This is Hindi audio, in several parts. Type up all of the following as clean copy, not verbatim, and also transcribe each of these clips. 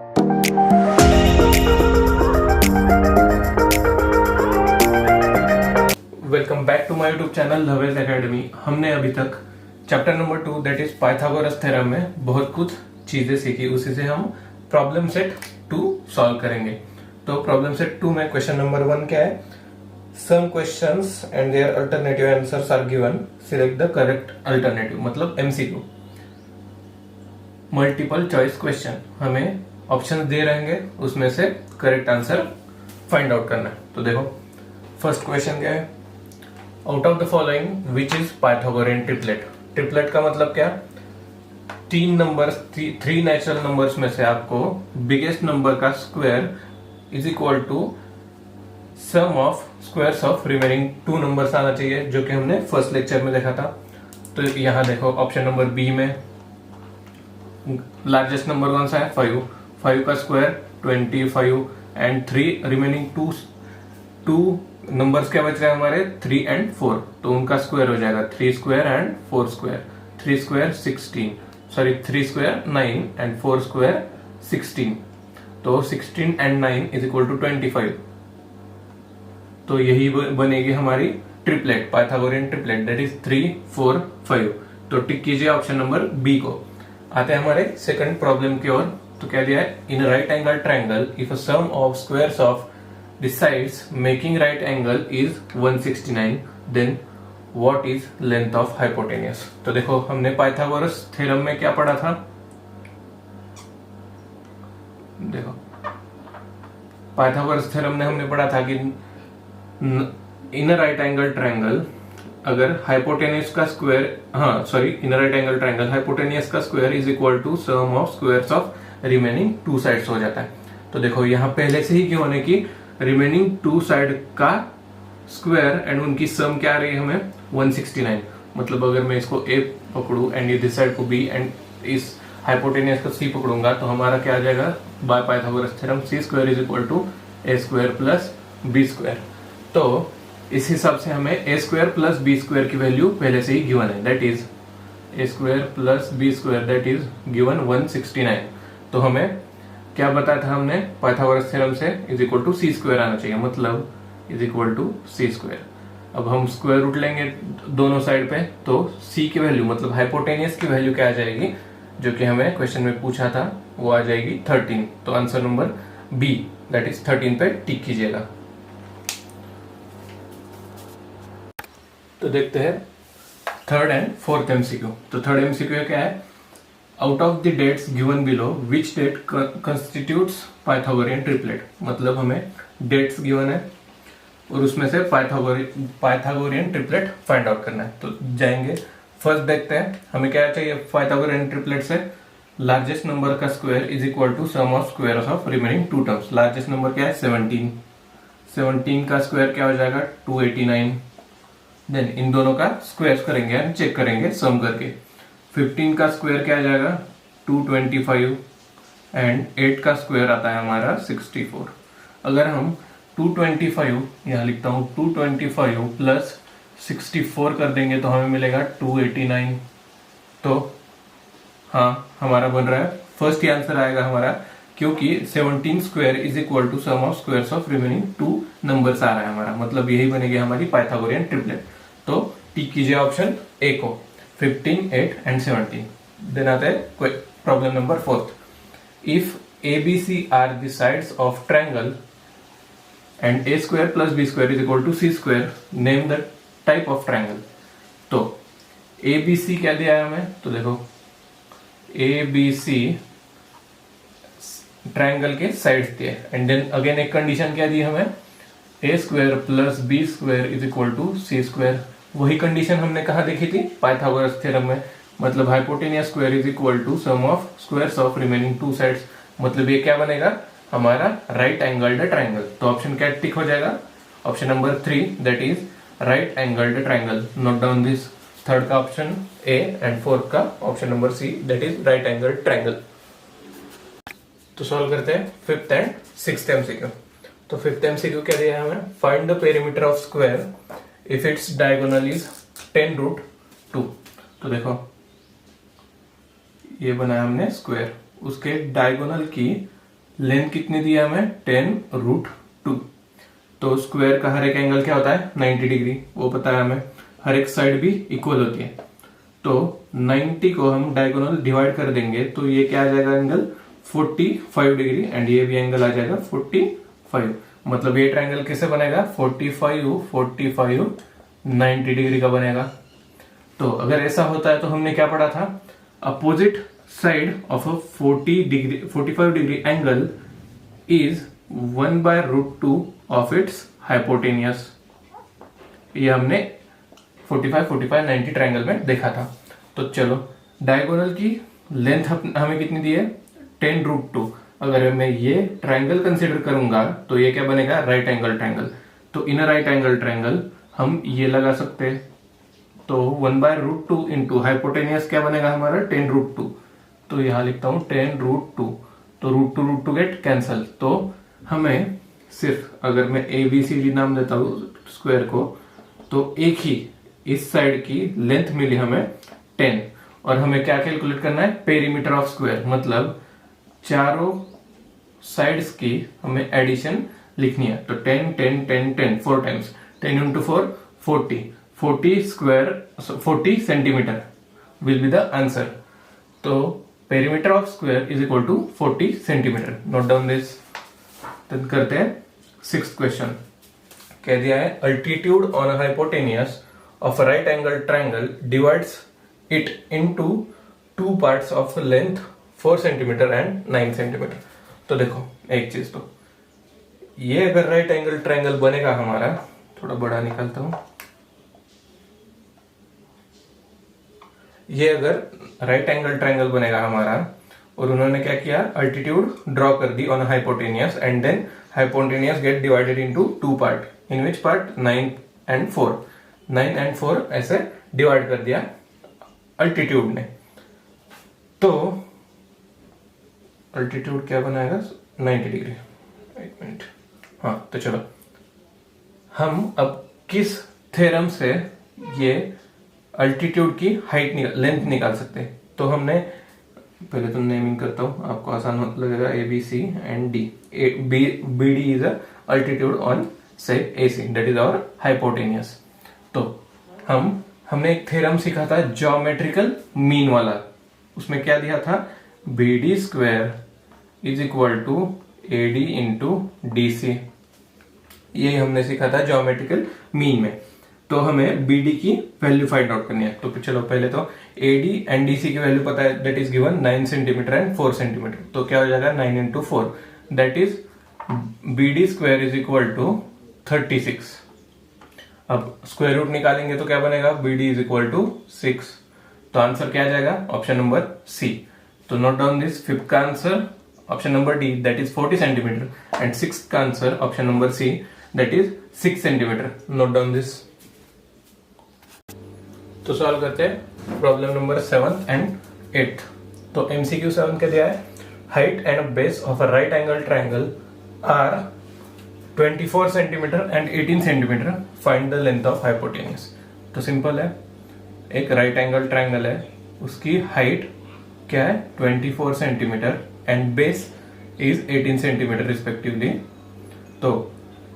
Welcome back to my YouTube channel लवेज एकेडमी। हमने अभी तक chapter number 2 that is Pythagoras theorem में बहुत कुछ चीजें सीखी, उसी से हम प्रॉब्लम सेट 2 सॉल्व करेंगे। तो प्रॉब्लम सेट 2 में क्वेश्चन नंबर 1 क्या है, some questions and their alternative answers are given, select the correct alternative, मतलब एमसीक्यू, मल्टीपल चॉइस क्वेश्चन। हमें ऑप्शंस दे रहेंगे, उसमें से करेक्ट आंसर फाइंड आउट करना है। तो देखो फर्स्ट क्वेश्चन क्या है, out of the following which is Pythagorean triplet. Triplet का मतलब क्या, तीन नंबर्स, थ्री नेचुरल नंबर्स में से आपको बिगेस्ट नंबर का square is equal to sum of squares of remaining 2 numbers आना चाहिए, जो कि हमने फर्स्ट लेक्चर में देखा था। तो यहां देखो ऑप्शन नंबर बी में लार्जेस्ट नंबर कौन सा है, 5 का स्क्वायर 25 एंड 3 रिमेनिंग 2 नंबर्स क्या बच रहे हैं हमारे, 3 एंड 4, तो उनका स्क्वायर हो जाएगा 3 square and 4 square, 3 square 16, sorry 3 square 9 and 4 square 16, तो 16 एंड 9 इज इक्वल टू 25। तो यही बनेगी हमारी triplet, Pythagorean triplet, that is 3 4 5। तो टिक कीजिए ऑप्शन नंबर बी को। आते हैं हमारे सेकंड प्रॉब्लम की ओर। तो क्या दिया है, in right angle triangle if a sum of squares of the sides making right angle is 169, then what is length of hypotenuse। तो देखो हमने पाइथागोरस थ्योरम में क्या पढ़ा था, देखो पाइथागोरस थ्योरम में हमने पढ़ा था कि इन राइट एंगल ट्रायंगल अगर हाइपोटेन्यूज का square, in right angle triangle hypotenuse का square is equal to sum of squares of remaining 2 sides हो जाता है। तो देखो यहां पहले से ही क्यों होने की रिमेनिंग 2 साइड का स्क्वायर एंड उनकी सम क्या आ रही है हमें 169, मतलब अगर मैं इसको ए पकड़ू एंड दिस साइड को बी एंड इस हाइपोटेनियस को सी पकड़ूंगा, तो हमारा क्या आ जाएगा by Pythagoras theorem C square is equal to A square plus B square. तो इस हिसाब से हमें A square plus B square की वैल्यू पहले से ही गिवन है, that is A square plus B square that is given 169। तो हमें क्या बताया था हमने पाइथागोरस थ्योरम से, is equal to C square आना चाहिए, मतलब is equal to C square. अब हम स्क्वायर रूट लेंगे दोनों साइड पे, तो सी की वैल्यू मतलब हाइपोटेनियस की वैल्यू क्या आ जाएगी, जो कि हमें क्वेश्चन में पूछा था, वो आ जाएगी 13। तो answer number B that is 13 पे टिक कीजिएगा। तो देखते हैं थर्ड एंड फोर्थ एमसीक्यू। तो थर्ड एमसीक्यू क्या है, out of the dates given below which date constitutes Pythagorean triplet, मतलब हमें डेट्स गिवन है और उसमें से पाइथागोरियन ट्रिपलेट फाइंड आउट करना है। तो जाएंगे फर्स्ट देखते हैं हमें क्या चाहिए पाइथागोरियन ट्रिपलेट से, लार्जेस्ट नंबर का square is equal to sum of squares of remaining 2 terms. Largest number क्या है 17 का स्क्वायर क्या हो जाएगा 289, देन इन दोनों का स्क्वायर करेंगे एंड चेक करेंगे सम करके। 15 का स्क्वायर क्या आ जाएगा 225 एंड 8 का स्क्वायर आता है हमारा 64। अगर हम 225 यहाँ लिखता हूँ 225 प्लस 64 कर देंगे तो हमें मिलेगा 289। तो हाँ हमारा बन रहा है फर्स्ट ही आंसर आएगा हमारा, क्योंकि 17 square is equal to sum of squares of remaining 2 numbers आ रहा है हमारा, मतलब यही बनेगी हमारी पाइथागोरियन ट्रिपलेट। तो टिक कीजिए ऑप्शन ए को, 15, 8 एंड 17। देन आता है problem number 4। If ABC are the sides of triangle and A square plus B square is equal to C square, name the type of triangle. तो ABC क्या दिया है हमें, तो देखो ABC ट्रायंगल के साइड्स दिए एंड देन अगेन एक कंडीशन क्या दी हमें, A square plus B square is equal to C square. वही कंडीशन हमने कहा देखी थी पाइथागोरस थ्योरम में, मतलब hypotenuse square is equal to sum of squares of remaining 2 sides, मतलब ये क्या बनेगा हमारा राइट एंगल्ड ट्रायंगल। तो ऑप्शन क्या टिक हो जाएगा, option number 3 that is right angled triangle. Note down this, third का ऑप्शन ए एंड फोर्थ का option number C that is right angled triangle. तो सॉल्व करते हैं फिफ्थ एंड सिक्स्थ एमसीक्यू। तो फिफ्थ एमसीक्यू क्या दिया है हमें, find the perimeter of square if its diagonal is 10√2। तो देखो ये बनाया हमने स्क्वायर, उसके डायगोनल की लेंथ कितनी दी है हमें 10√2। तो स्क्वायर का हर एक एंगल क्या होता है 90 डिग्री, वो पता है हमें, हर एक साइड भी इक्वल होती है। तो 90 को हम डायगोनल डिवाइड कर देंगे तो ये क्या आ जाएगा एंगल 45 डिग्री, एंड ये भी एंगल आ जाएगा 45। मतलब ये ट्रायंगल कैसे बनेगा 45 90 डिग्री का बनेगा। तो अगर ऐसा होता है तो हमने क्या पढ़ा था, opposite side of a 45 degree angle is 1/√2 of its hypotenuse. ये हमने 45 90 ट्रायंगल में देखा था। तो चलो डायगोनल की लेंथ हमें कितनी दी है 10√2। अगर मैं ये ट्रायंगल कंसीडर करूंगा तो ये क्या बनेगा राइट एंगल ट्रायंगल। तो इन राइट एंगल ट्रायंगल हम ये लगा सकते हैं। तो 1/√2 इंटू हाइपोटेनियस क्या बनेगा हमारा 10√2। तो यहां लिखता हूं 10√2। तो √2 गेट कैंसल। तो हमें सिर्फ अगर मैं ABCD नाम देता हूं स्क्वायर को, तो एक ही इस साइड की लेंथ मिली हमें 10, और हमें क्या कैलकुलेट करना है पेरीमीटर ऑफ स्क्वायर, मतलब चारों साइड्स की हमें एडिशन लिखनी है। तो 10 10 10 10 4 times 10 into 4 40 centimetre will be the answer. तो perimeter of square is equal to 40 centimetre. Note down this. तो करते हैं 6th क्वेश्चन। कह दिया है altitude on hypotenuse of right angle triangle divides it into 2 parts of length 4 centimetre and 9 centimetre. तो देखो एक चीज, तो ये अगर राइट एंगल ट्रायंगल बनेगा हमारा, थोड़ा बड़ा निकालता हूं, ये अगर राइट एंगल ट्रायंगल बनेगा हमारा, और उन्होंने क्या किया अल्टीट्यूड ड्रॉ कर दी on hypotenuse, and then hypotenuse get divided into 2 part, in which part 9 and 4 9 and 4 ऐसे डिवाइड कर दिया अल्टीट्यूड ने। तो अल्टीट्यूड क्या बनाएगा 90 डिग्री। एक मिनट, हाँ तो चलो हम अब किस थ्योरम से ये अल्टीट्यूड की हाइट लेंथ निकाल सकते हैं। तो हमने पहले तो नेमिंग करता हूं, आपको आसान लगेगा ABC and D। BD is altitude on से AC, that is our hypotenuse. तो हमने एक थ्योरम सीखा था ज्योमेट्रिकल मीन वाला, उसमें क्या दिया था BD square is equal to AD into DC। ये हमने सीखा था ज्योमेट्रिकल मीन में। तो हमें BD की वैल्यू फाइंड आउट करनी है। तो चलो पहले तो AD एंड DC की वैल्यू पता है, that is given 9 centimetre and 4 centimetre. तो क्या हो जाएगा 9 into 4, that is BD square is equal to 36। अब स्क्वायर रूट निकालेंगे तो क्या बनेगा BD इज इक्वल टू 6। तो आंसर क्या आ जाएगा ऑप्शन नंबर C। तो नोट डाउन दिस, 5th का answer option number D, that is 40 centimetre, and 6th का answer option number C, that is 6 centimetre. Note down this. तो सॉल्व करते हैं problem number 7th and 8th। तो MCQ 7 क्या दिया है, height and base of a right angle triangle are 24 centimetre and 18 centimetre, find the length of hypotenuse. तो सिंपल है, एक राइट एंगल ट्रायंगल है, उसकी हाइट क्या है 24 centimetre and base is 18 centimetre respectively. तो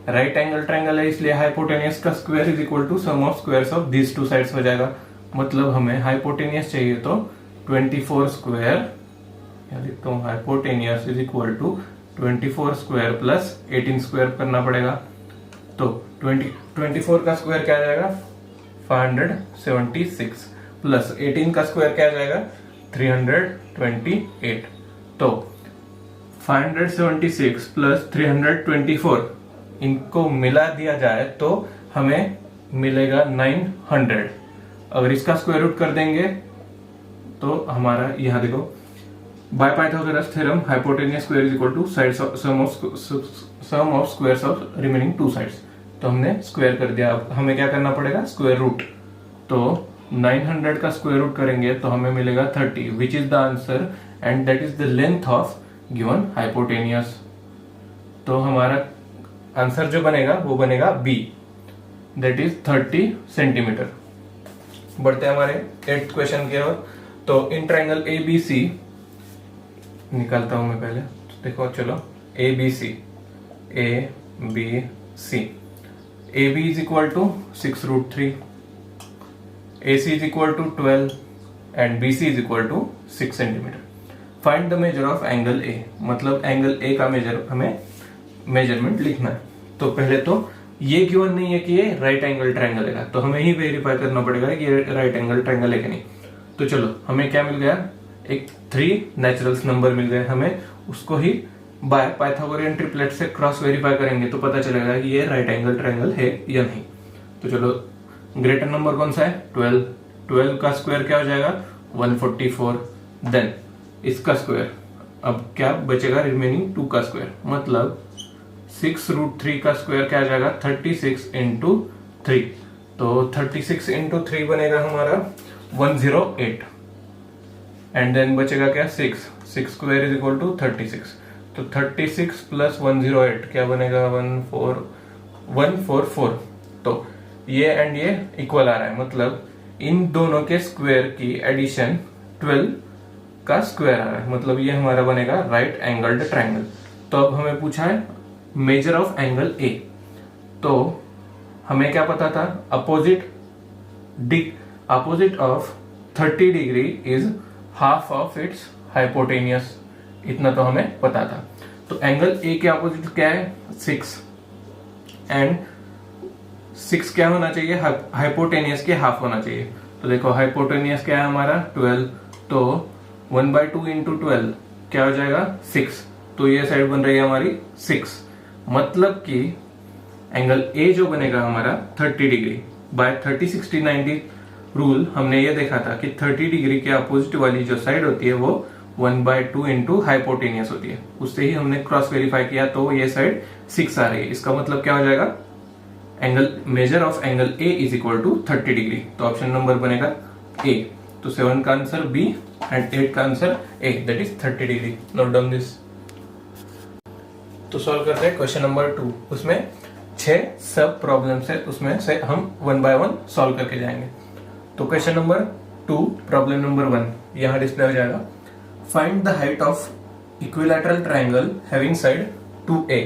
राइट एंगल ट्रायंगल है इसलिए हाइपोटेनियस का square is equal to sum of squares of this 2 sides हो जाएगा। मतलब हमें हाइपोटेनियस चाहिए तो 24 स्क्वायर, लिखता हूं hypotenuse is equal to 24 square plus 18 square करना पड़ेगा। तो 24 का स्क्वायर क्या आ जाएगा 576 प्लस 18 का स्क्वायर क्या आ जाएगा 328। तो 576 प्लस 324 इनको मिला दिया जाए तो हमें मिलेगा 900। अगर इसका स्क्वायर रूट कर देंगे तो हमारा यहां देखो, bye Pythagoras theorem hypotenuse square is equal two sides some of squares of remaining 2 sides. तो हमने स्क्वायर कर दिया। अब हमें क्या करना पड़ेगा स्क्वायर रूट। तो 900 का स्क्वायर रूट करेंगे तो हमें मिलेगा 30, which is the answer, and that is the length of given hypotenuse. तो हमारा आंसर जो बनेगा वो बनेगा B, दैट इज 30 सेंटीमीटर। बढ़ते हैं हमारे 8th क्वेश्चन की ओर। तो इन ट्रायंगल ABC निकालता हूं मैं पहले, देखो चलो ABC, ABC, AB is equal to 6 root 3, AC is equal to 12 and BC is equal to 6 centimetre. Find the major of angle A, मतलब एंगल A का हमें मेजरमेंट लिखना है. तो पहले तो ये गिवन नहीं है कि ये राइट एंगल ट्रायंगल है, तो हमें ही वेरीफाई करना पड़ेगा कि ये राइट एंगल ट्रायंगल है कि नहीं. तो चलो हमें क्या मिल गया, एक 3 नेचुरल्स नंबर मिल गए हमें, उसको ही बाय पाइथागोरियन ट्रिपलेट से क्रॉस वेरीफाई करेंगे तो पता चलेगा कि ये राइट एंगल ट्रायंगल है या नहीं. तो चलो ग्रेटर नंबर कौन सा है, 12. 12 का स्क्वायर क्या हो जाएगा, 144. देन इसका स्क्वायर, अब क्या बचेगा, रिमेनिंग 2 का स्क्वायर, मतलब 6 रूट 3 का स्क्वायर क्या आ जाएगा, 36 इंटू 3. तो 36 इंटू 3 बनेगा हमारा 108. एंड देन बचेगा क्या, 6 स्क्वायर इज इक्वल टू 36. तो 36 प्लस 108 क्या बनेगा, 144. तो ये एंड ये इक्वल आ रहा है, मतलब इन दोनों के स्क्वायर की एडिशन 12 का स्क्वायर आ रहा है, मतलब ये हमारा बनेगा राइट एंगल्ड ट्रायंगल. तो अब हमें पूछा है मेजर ऑफ एंगल ए. तो हमें क्या पता था, opposite of 30 degree is half of its hypotenuse. इतना तो हमें पता था. तो एंगल ए के अपोजिट क्या है, 6, एंड 6 क्या होना चाहिए, हाइपोटेनियस के हाफ होना चाहिए. तो देखो हाइपोटेनियस क्या है हमारा, 12. तो 1/2 इंटू 12 क्या हो जाएगा, 6. तो ये साइड बन रही है हमारी 6, मतलब कि एंगल ए जो बनेगा हमारा 30 डिग्री. बाय 30-60-90 रूल हमने ये देखा था कि 30 डिग्री के अपोजिट वाली जो साइड होती है वो 1/2 इंटू हाइपोटेनियस होती है. उससे ही हमने क्रॉस वेरीफाई किया, तो ये साइड 6 आ रही है. इसका मतलब क्या हो जाएगा, angle measure of angle A is equal to 30 degree. तो ऑप्शन नंबर बनेगा ए. तो 7 का आंसर बी एंड 8 का answer A, that is 30 degree. Note down this. तो सॉल्व करते हैं क्वेश्चन नंबर 2. उसमें 6 सब प्रॉब्लम्स है, उसमें से हम 1 बाय 1 सॉल्व करके जाएंगे. तो क्वेश्चन नंबर 2 प्रॉब्लम नंबर 1 यहाँ डिस्प्ले हो जाएगा. Find the height of equilateral triangle having side 2a.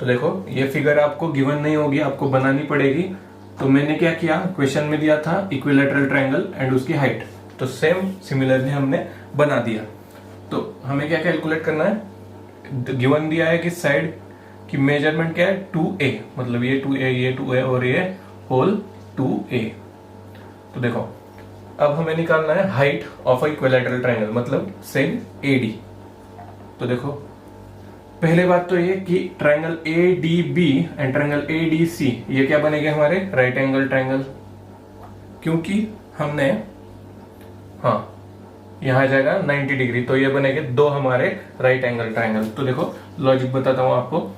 तो देखो ये फिगर आपको गिवन नहीं होगी, आपको बनानी पड़ेगी. तो मैंने क्या किया, क्वेश्चन में दिया था इक्विलैटरल ट्रायंगल एंड उसकी हाइट, तो सिमिलरली हमने बना दिया. तो हमें क्या कैलकुलेट करना है, गिवन दिया है कि साइड की मेजरमेंट क्या है, 2a, मतलब ये 2a और ये होल 2a. तो देखो अब हमें निकालना है हाइट ऑफ इक्विलैटरल ट्रायंगल, मतलब सेम AD. तो देखो पहले बात तो ये कि triangle ADB and triangle ADC ये क्या बनेंगे हमारे राइट एंगल ट्रायंगल, क्योंकि हमने यहाँ जाएगा 90 डिग्री, तो ये बनेंगे 2 हमारे राइट एंगल ट्रायंगल. तो देखो लॉजिक बताता हूं आपको.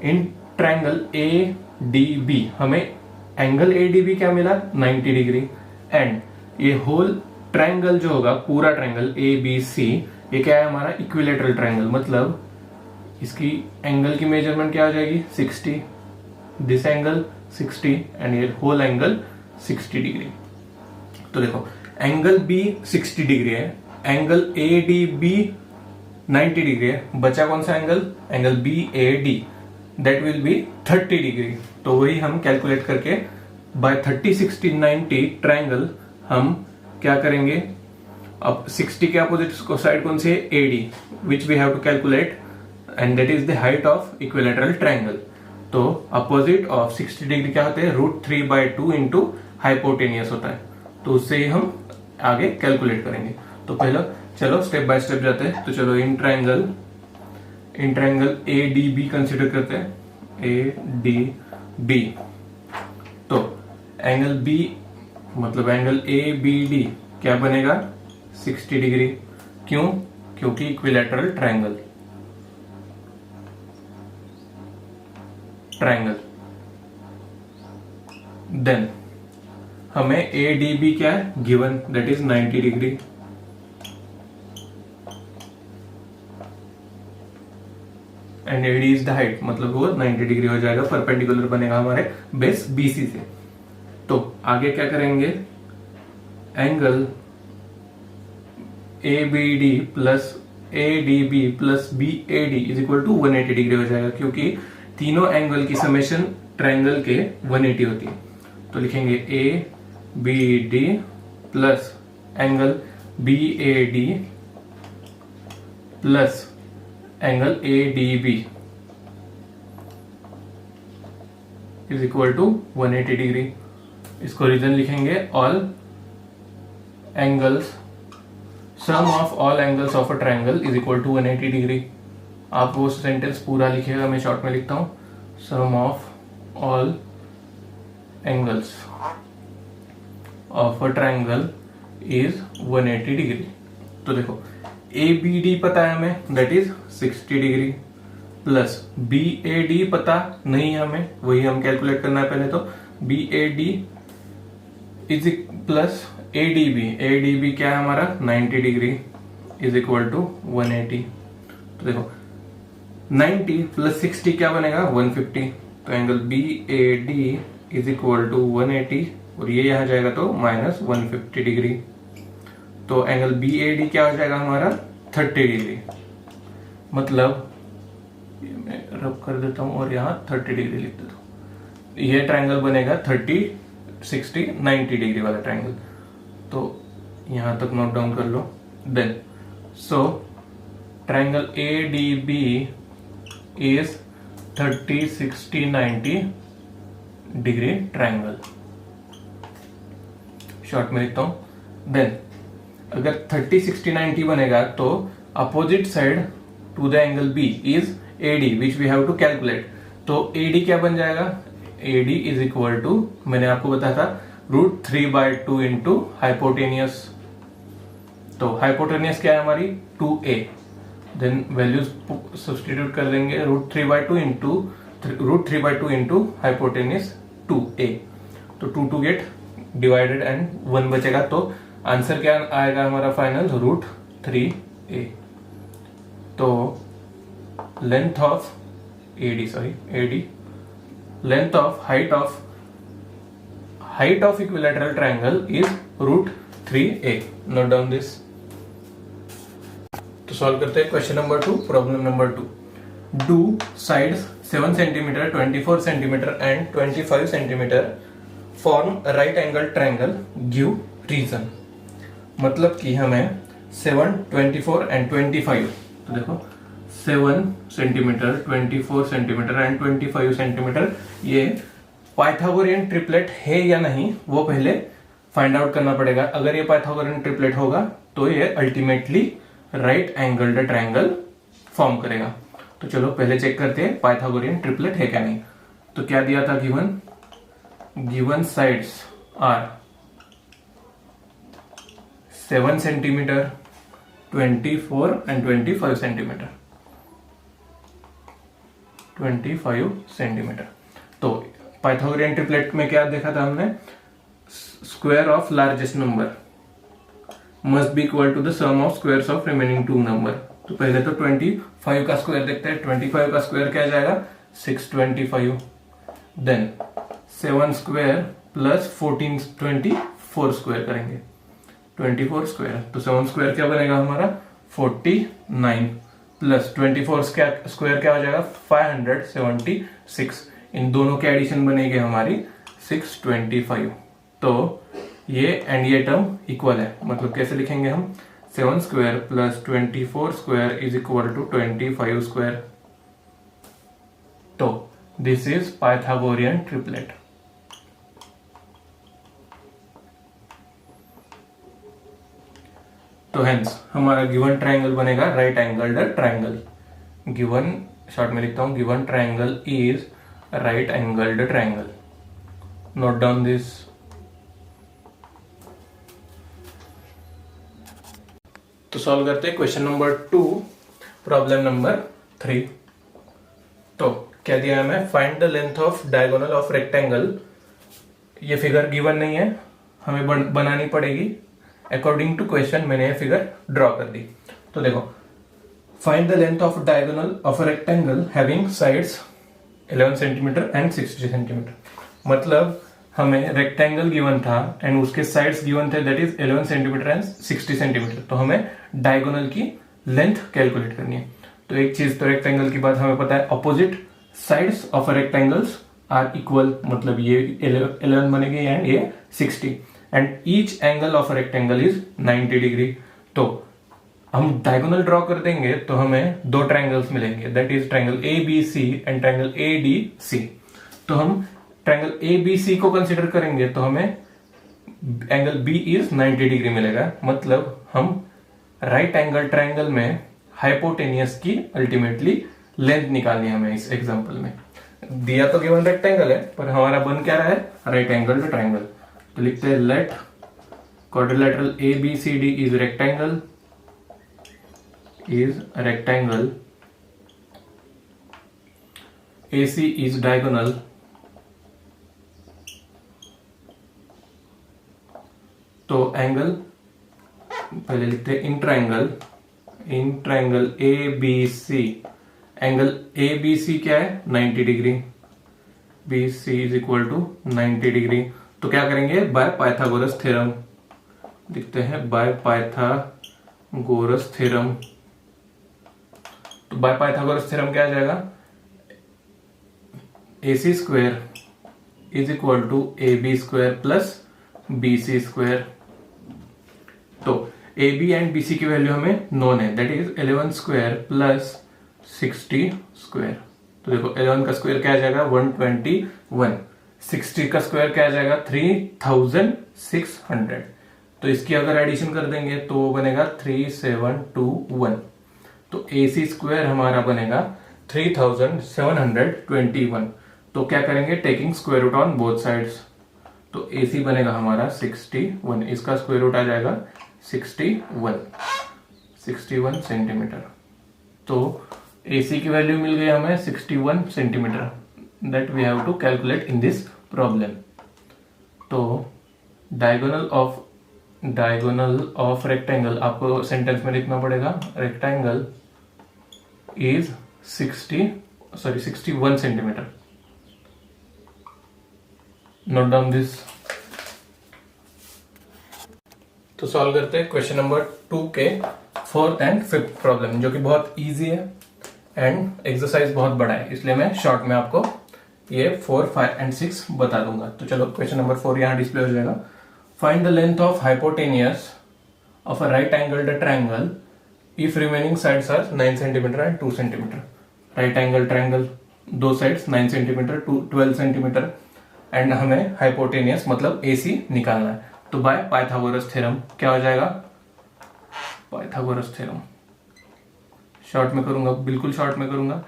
इन ट्रायंगल ADB हमें एंगल ADB क्या मिला, 90 डिग्री. एंड ये होल ट्रायंगल जो होगा, पूरा ट्रायंगल ABC, ये क्या है हमारा इक्विलैटरल ट्रायंगल, मतलब इसकी एंगल की मेजरमेंट क्या हो जाएगी, 60. दिस एंगल 60 एंड ये होल एंगल 60 डिग्री. तो देखो एंगल B 60 डिग्री है, एंगल ADB 90 डिग्री है, बचा कौन सा angle, angle BAD, that will be 30 degree. तो वही हम कैलकुलेट करके बाय 30-60-90 ट्रायंगल हम क्या करेंगे, अब 60 के अपोजिट को साइड कौन सी है, AD, which we have to calculate and that is the height of equilateral triangle. तो अपोजिट ऑफ 60 डिग्री क्या होते हैं, √3/2 इंटू हाइपोटेनियस होता है. तो उससे ही हम आगे कैलकुलेट करेंगे. तो पहले चलो स्टेप बाय स्टेप जाते हैं. तो चलो इन ट्रायंगल ADB कंसिडर करते हैं, ADB. तो एंगल B मतलब एंगल ABD क्या बनेगा, 60 डिग्री. क्यों, क्योंकि इक्विलैटरल ट्रायंगल. देन हमें ADB क्या है given, that is 90 degree. And AD is the height, मतलब वो 90 डिग्री हो जाएगा, परपेंडिकुलर बनेगा हमारे बेस BC से. तो आगे क्या करेंगे, angle ABD plus ADB plus BAD is equal to 180 degree हो जाएगा, क्योंकि तीनों एंगल की समेशन ट्रायंगल के 180 होती है। तो लिखेंगे ABD plus angle BAD plus angle ADB is equal to 180 degree. इसको रीजन लिखेंगे all angles, sum of all angles of a triangle is equal to 180 degree. आप वो सेंटेंस पूरा लिखिएगा, मैं शॉर्ट में लिखता हूं, sum of all angles of a triangle is 180 degree. तो देखो ABD पता है हमें, that is 60 degree, plus BAD पता नहीं है हमें, वही हम कैलकुलेट करना है पहले। तो BAD इज प्लस ADB क्या है हमारा 90 डिग्री इज इक्वल टू 180। तो देखो 90 प्लस 60 क्या बनेगा 150। तो angle BAD is equal to 180 और ये यहां जाएगा तो माइनस 150 डिग्री। तो एंगल BAD क्या हो जाएगा हमारा 30 डिग्री। मतलब मैं रब कर देता हूं और यहाँ 30 डिग्री लिख देता हूं। ये ट्रायंगल बनेगा 30, 60, 90 डिग्री वाला ट्रायंगल। तो यहां तक नोट डाउन कर लो। Then so triangle ADB is 30, 60, 90 degree triangle. Short में लिखता हूं। देन अगर 30, 60, 90 बनेगा तो opposite side to the angle B is AD which we have to calculate. तो AD क्या बन जाएगा, AD इज इक्वल टू, मैंने आपको बताया था, √3/2 इंटू हाइपोटेनियस। तो हाइपोटेनियस क्या है हमारी 2A। देन वैल्यूज सब्सटीट्यूट कर देंगे, √3/2 इंटू हाइपोटेनियस 2A। तो 2 गेट डिवाइडेड एंड 1 बचेगा। तो आंसर क्या आएगा हमारा फाइनल √3A। तो length of AD length of height of equilateral triangle is √3A। Note down this. तो सॉल्व करते हैं question number 2, problem number 2। Do sides 7 centimetre, 24 centimetre and 25 centimetre form right angle triangle, give reason. मतलब कि हमें 7, 24 एंड 25, तो देखो 7 सेंटीमीटर, 24 सेंटीमीटर एंड 25 सेंटीमीटर ये पाइथागोरियन ट्रिपलेट है या नहीं वो पहले फाइंड आउट करना पड़ेगा। अगर ये पाइथागोरियन ट्रिपलेट होगा तो ये ultimately right angled triangle form करेगा। तो चलो पहले चेक करते हैं पाइथागोरियन ट्रिपलेट है क्या नहीं। तो क्या दिया था given sides are 7 centimetre, 24 and 25 centimetre, 25 centimetre. तो पाइथागोरियन ट्रिपलेट में क्या देखा था हमने, square of largest number must be equal to the sum of squares of remaining 2 number. तो पहले तो 25 का स्क्वायर देखते हैं। 25 का स्क्वायर क्या जाएगा 625। देन 7 स्क्वायर प्लस 14, 24 स्क्वायर करेंगे, 24 स्क्वायर। तो 7 स्क्वायर क्या बनेगा हमारा 49 प्लस 24 स्क्वायर क्या हो जाएगा 576। इन दोनों के एडिशन बनेगी हमारी 625। तो ये एंड ये टर्म इक्वल है। मतलब कैसे लिखेंगे हम, 7 square plus 24 square is equal to 25 square. तो दिस इज पाइथागोरियन ट्रिपलेट। तो हेंस हमारा गिवन ट्रायंगल बनेगा right angled triangle. Given, short में लिखता हूं, given triangle is right angled triangle. Note down this. तो सॉल्व करते हैं क्वेश्चन नंबर 2, प्रॉब्लम नंबर 3। तो क्या दिया है हमें, find the length of diagonal of rectangle. ये फिगर गिवन नहीं है, हमें बनानी पड़ेगी। अकॉर्डिंग टू क्वेश्चन मैंने ये फिगर ड्रॉ कर दी। तो देखो, find the length of diagonal of a rectangle having sides 11 centimetre and 60 centimetre. मतलब हमें रेक्टेंगल गिवन था एंड उसके साइड्स गिवन थे, that is 11 centimetre and 60 centimetre. तो हमें डायगोनल की लेंथ कैलकुलेट करनी है। तो एक चीज तो रेक्टेंगल की बात हमें पता है, opposite sides of a rectangles are equal, मतलब ये 11 बनेगी एंड ये 60, and each angle of a rectangle is 90 degree. तो हम डायगोनल ड्रॉ कर देंगे तो हमें दो ट्रायंगल्स मिलेंगे, that is triangle A B C and triangle A D C. तो हम ट्रायंगल ए बी सी को कंसिडर करेंगे तो हमें एंगल बी इज 90 डिग्री मिलेगा, मतलब हम राइट एंगल ट्रायंगल में हाइपोटेनियस की अल्टीमेटली लेंथ निकालनी है हमें। इस एग्जांपल में दिया तो गिवन रेक्टेंगल है, पर हमारा बन क्या रहा है, राइट एंगल ट्रायंगल। तो लिखते हैं let quadrilateral A B C D is rectangle AC is diagonal, तो एंगल पहले लिखते हैं in triangle A B C, angle A B C क्या है 90 degree, B C is equal to 90 degree. तो क्या करेंगे, बाय पाइथागोरस थ्योरम, लिखते हैं बाय पाइथागोरस थ्योरम। तो बाय पाइथागोरस थ्योरम क्या आ जाएगा, AC square is equal to AB square plus BC square. तो AB एंड BC की वैल्यू हमें नोन है, that is 11 square plus 60 square. तो देखो 11 का स्क्वायर क्या आ जाएगा 121, 60 का स्क्वायर क्या आ जाएगा 3600। तो इसकी अगर एडिशन कर देंगे तो वो बनेगा 3721। तो AC स्क्वायर हमारा बनेगा 3721। तो क्या करेंगे, taking square root on both sides. तो AC बनेगा हमारा 61, इसका स्क्वायर रूट आ जाएगा 61 सेंटीमीटर। तो AC की वैल्यू मिल गई हमें 61 centimetre, that we have to calculate in this problem. तो डायगोनल ऑफ रेक्टेंगल आपको सेंटेंस में लिखना पड़ेगा, rectangle is 61 centimetre. Note down this. तो सॉल्व करते हैं क्वेश्चन नंबर 2 के 4th एंड 5th प्रॉब्लम, जो कि बहुत इजी है एंड एक्सरसाइज बहुत बड़ा है, इसलिए मैं शॉर्ट में आपको ये 4, 5 एंड 6 बता दूंगा। तो चलो क्वेश्चन नंबर 4 यहां डिस्प्ले हो जाएगा। Find the length of hypotenuse of a right angled triangle if remaining sides are 9 centimetre and 2 centimetre. Right angle triangle, दो साइड्स 9 सेंटीमीटर 12 सेंटीमीटर, एंड हमें हाइपोटेनियस मतलब AC निकालना है। तो बाय पाइथागोरस थ्योरम क्या हो जाएगा, पाइथागोरस थ्योरम शॉर्ट में करूंगा, बिल्कुल शॉर्ट में करूंगा।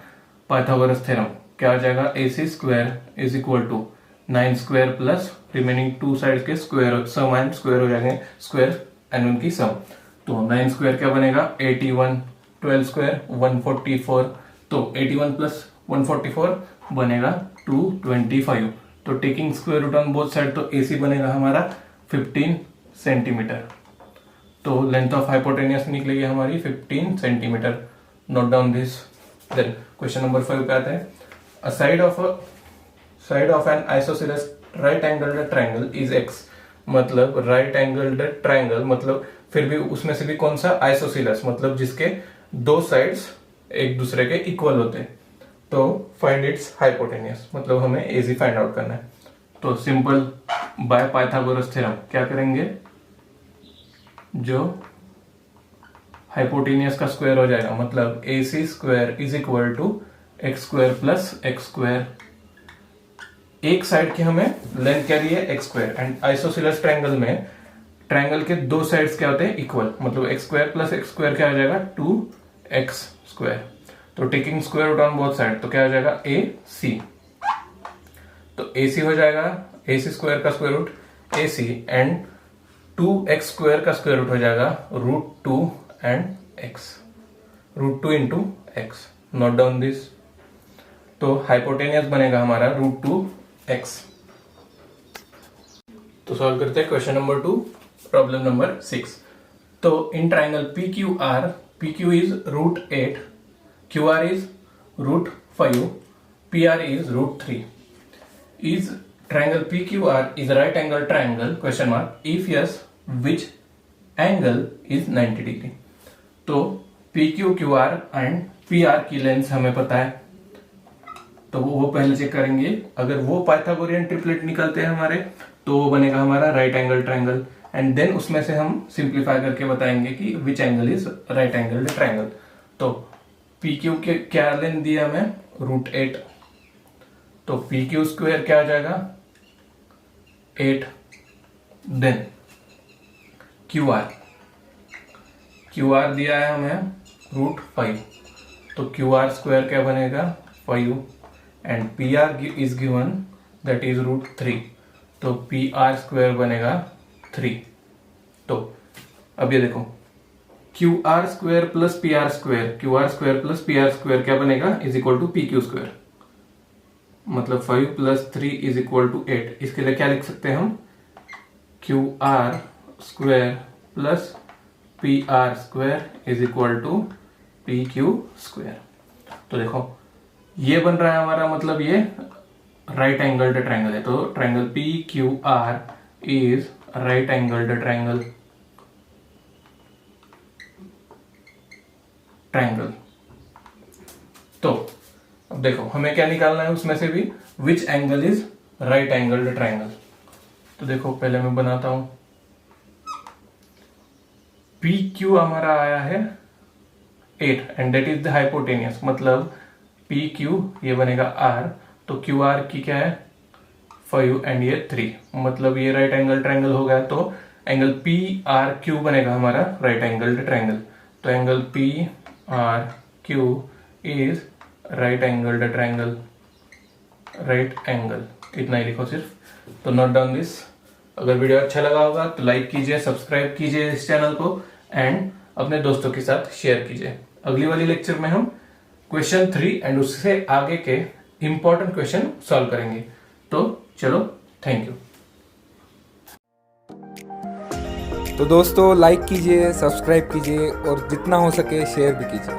पाइथागोरस थ्योरम क्या हो जाएगा, AC square is equal to 9 square plus remaining 2 side के स्क्वायर, सम एंड स्क्वायर हो जाएंगे, स्क्वायर एंड उनकी सम। तो 9 स्क्वायर क्या बनेगा 81, 12 स्क्वायर 144, तो 81 प्लस 144 बनेगा 225। तो taking square root on both side, तो AC बनेगा हमारा 15 सेंटीमीटर। तो लेंथ ऑफ हाइपोटेनियस निकलेगी हमारी 15 centimetre. Note down this. Then question number 5 पे आते हैं। A side of an isosceles right angled triangle is x, मतलब राइट एंगल्ड ट्रायंगल मतलब फिर भी उसमें से भी कौन सा, आइसोसेलेस, मतलब जिसके दो साइड्स एक दूसरे के इक्वल होते हैं। तो फाइंड इट्स हाइपोटेनियस, मतलब हमें AC फाइंड आउट करना है। तो सिंपल बाय पाइथागोरस थ्योरम क्या करेंगे, जो हाइपोटेनियस का स्क्वायर हो जाएगा, मतलब AC square is equal to x square plus x square. एक साइड की हमें लेंथ क्या दी है x square, and isosceles triangle में ट्रायंगल के दो साइड्स क्या होते हैं इक्वल, मतलब x square plus x square क्या हो जाएगा 2x स्क्वायर। तो taking square root on both side, तो क्या हो जाएगा AC। तो AC हो जाएगा AC स्क्वायर का square root AC, and 2x square का स्क्वायर रूट हो जाएगा √2 and x, √2 into x। Note down this. तो हाइपोटेनियस बनेगा हमारा √2x। तो सॉल्व करते हैं क्वेश्चन नंबर 2 प्रॉब्लम नंबर 6। तो in triangle PQR, PQ is √8, QR is √5, PR is √3. Is triangle PQR is a right angle triangle? Question mark. If yes, which angle is 90 degree? तो P Q Q R and P R की लेंथ हमें पता है, तो वो पहले चेक करेंगे। अगर वो पाइथागोरियन ट्रिपलेट निकलते हैं हमारे, तो वो बनेगा हमारा right angle triangle. And then उसमें से हम सिंप्लीफाई करके बताएंगे कि which angle is right angle triangle. तो पी क्यू के क्या लेंथ दिया हमें, √8, तो पी क्यू स्क्वायर क्या आ जाएगा 8। देन क्यू आर दिया है हमें √5, तो क्यू आर स्क्वायर क्या बनेगा 5। And P R is given that is √3, तो पी आर स्क्वायर बनेगा 3। तो अब ये देखो Q R square plus P R square, Q R square plus P R square क्या बनेगा is equal to P Q square, मतलब 5 + 3 इज इक्वल टू 8। इसके लिए क्या लिख सकते हैं हम, Q R square plus P R square is equal to P Q square. तो देखो ये बन रहा है हमारा, मतलब ये राइट एंगल्ड ट्रायंगल है। तो triangle P Q R is right angled triangle. तो अब देखो हमें क्या निकालना है उसमें से भी, विच angle is right angled triangle. तो देखो पहले मैं बनाता हूं, पी क्यू हमारा आया है 8 and that is the hypotenuse, मतलब पी क्यू ये बनेगा आर, तो क्यू आर की क्या है 5 एंड ये 3, मतलब ये राइट एंगल ट्रायंगल हो गया। तो एंगल पी आर क्यू बनेगा हमारा राइट एंगल ट्रायंगल। तो angle P R Q is right angle triangle, right angle, इतना ही लिखो सिर्फ। तो नोट डाउन दिस। अगर वीडियो अच्छा लगा होगा तो लाइक कीजिए, सब्सक्राइब कीजिए इस चैनल को एंड अपने दोस्तों के साथ शेयर कीजिए। अगली वाली लेक्चर में हम क्वेश्चन 3 एंड उससे आगे के इंपॉर्टेंट क्वेश्चन सॉल्व करेंगे। तो चलो, थैंक यू। तो दोस्तों लाइक कीजिए, सब्सक्राइब कीजिए और जितना हो सके शेयर भी कीजिए।